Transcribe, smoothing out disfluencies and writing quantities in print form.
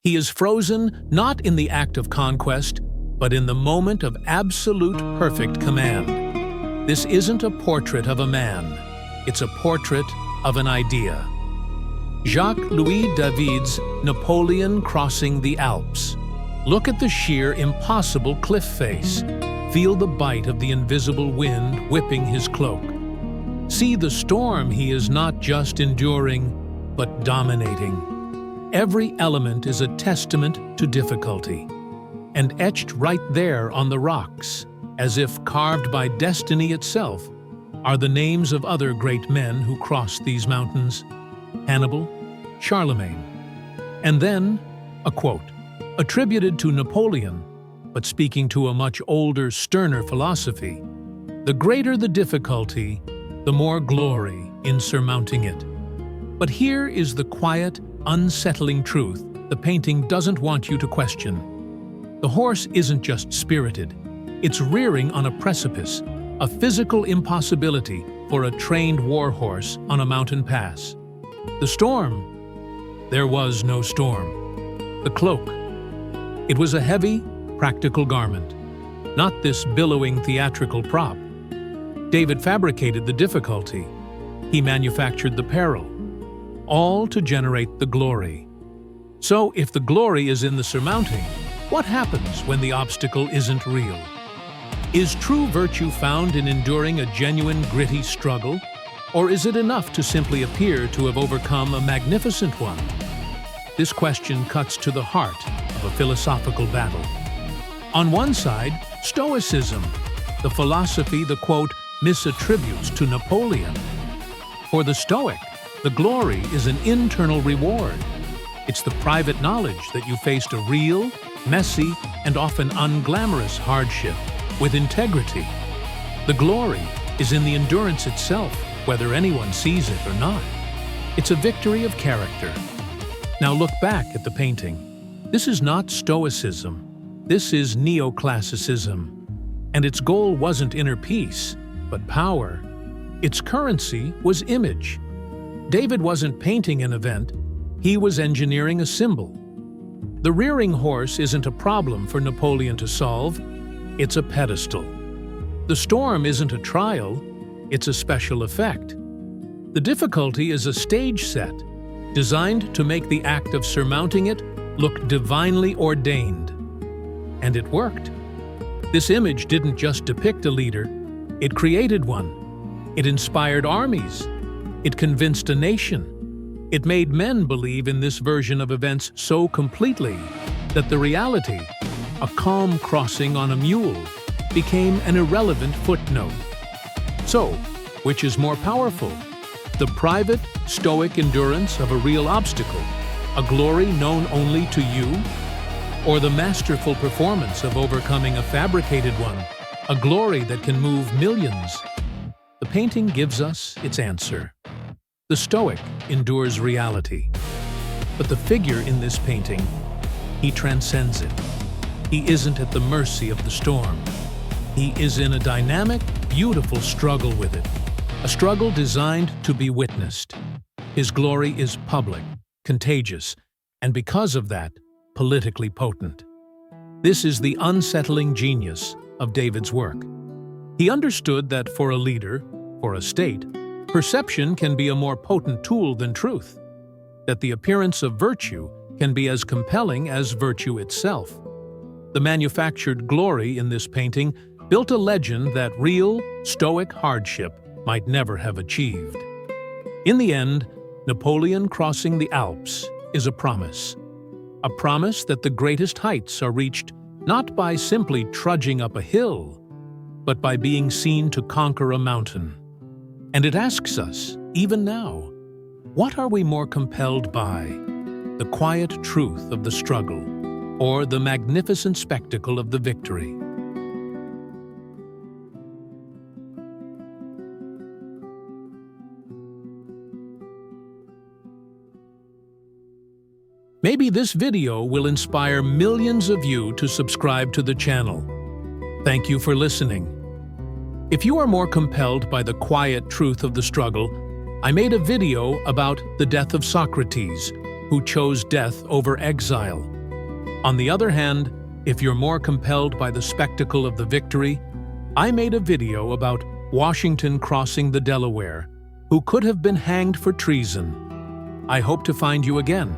He is frozen not in the act of conquest, but in the moment of absolute perfect command. This isn't a portrait of a man, it's a portrait of an idea. Jacques-Louis David's Napoleon crossing the Alps. Look at the sheer, impossible cliff face. Feel the bite of the invisible wind whipping his cloak. See the storm he is not just enduring, but dominating. Every element is a testament to difficulty, and etched right there on the rocks, as if carved by destiny itself, are the names of other great men who crossed these mountains: Hannibal, Charlemagne. And then, a quote, attributed to Napoleon, but speaking to a much older, sterner philosophy: "The greater the difficulty, the more glory in surmounting it." But here is the quiet, unsettling truth the painting doesn't want you to question. The horse isn't just spirited, it's rearing on a precipice, a physical impossibility for a trained war horse on a mountain pass. The storm? There was no storm. The cloak? It was a heavy, practical garment, not this billowing theatrical prop. David fabricated the difficulty. He manufactured the peril, all to generate the glory. So if the glory is in the surmounting, what happens when the obstacle isn't real? Is true virtue found in enduring a genuine, gritty struggle? Or is it enough to simply appear to have overcome a magnificent one? This question cuts to the heart of a philosophical battle. On one side, Stoicism, the philosophy the quote misattributes to Napoleon. For the Stoic, the glory is an internal reward. It's the private knowledge that you faced a real, messy, and often unglamorous hardship with integrity. The glory is in the endurance itself, whether anyone sees it or not. It's a victory of character. Now look back at the painting. This is not Stoicism. This is neoclassicism. And its goal wasn't inner peace, but power. Its currency was image. David wasn't painting an event, he was engineering a symbol. The rearing horse isn't a problem for Napoleon to solve, it's a pedestal. The storm isn't a trial, it's a special effect. The difficulty is a stage set, designed to make the act of surmounting it look divinely ordained. And it worked. This image didn't just depict a leader, it created one. It inspired armies. It convinced a nation. It made men believe in this version of events so completely that the reality, a calm crossing on a mule, became an irrelevant footnote. So, which is more powerful? The private, stoic endurance of a real obstacle, a glory known only to you? Or the masterful performance of overcoming a fabricated one, a glory that can move millions? The painting gives us its answer. The Stoic endures reality. But the figure in this painting, he transcends it. He isn't at the mercy of the storm. He is in a dynamic, beautiful struggle with it, a struggle designed to be witnessed. His glory is public, contagious, and because of that, politically potent. This is the unsettling genius of David's work. He understood that for a leader, for a state, perception can be a more potent tool than truth, that the appearance of virtue can be as compelling as virtue itself. The manufactured glory in this painting built a legend that real, stoic hardship might never have achieved. In the end, Napoleon crossing the Alps is a promise that the greatest heights are reached not by simply trudging up a hill, but by being seen to conquer a mountain. And it asks us, even now, what are we more compelled by? The quiet truth of the struggle, or the magnificent spectacle of the victory? Maybe this video will inspire millions of you to subscribe to the channel. Thank you for listening. If you are more compelled by the quiet truth of the struggle, I made a video about the death of Socrates, who chose death over exile. On the other hand, if you're more compelled by the spectacle of the victory, I made a video about Washington crossing the Delaware, who could have been hanged for treason. I hope to find you again.